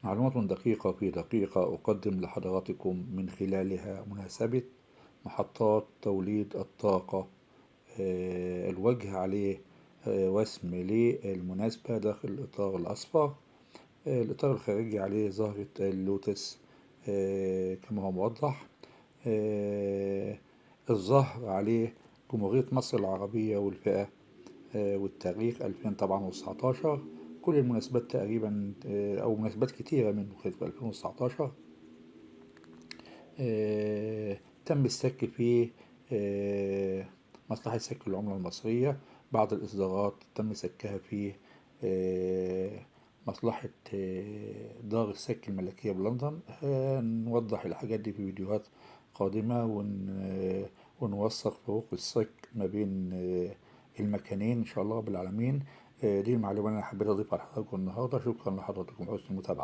معلومات دقيقة في دقيقة أقدم لحضراتكم من خلالها مناسبة محطات توليد الطاقة. الوجه عليه وسم للمناسبة داخل الإطار الأصفر. الإطار الخارجي عليه زهرة اللوتس كما هو موضح. الظهر عليه جمهورية مصر العربية والفئة والتاريخ 2000 طبعا و19. كل المناسبات تقريبا أو مناسبات كتيرة من 2019 تم السك في مصلحة سك العملة المصرية. بعض الإصدارات تم سكها في مصلحة دار السك الملكية بلندن. نوضح الحاجات دي في فيديوهات قادمة ونوثق فروق السك ما بين المكانين إن شاء الله بالعالمين. دي المعلومة اللي أنا حبيت أضيفها لحضراتكم النهاردة. شكرا لحضراتكم حسن المتابعة.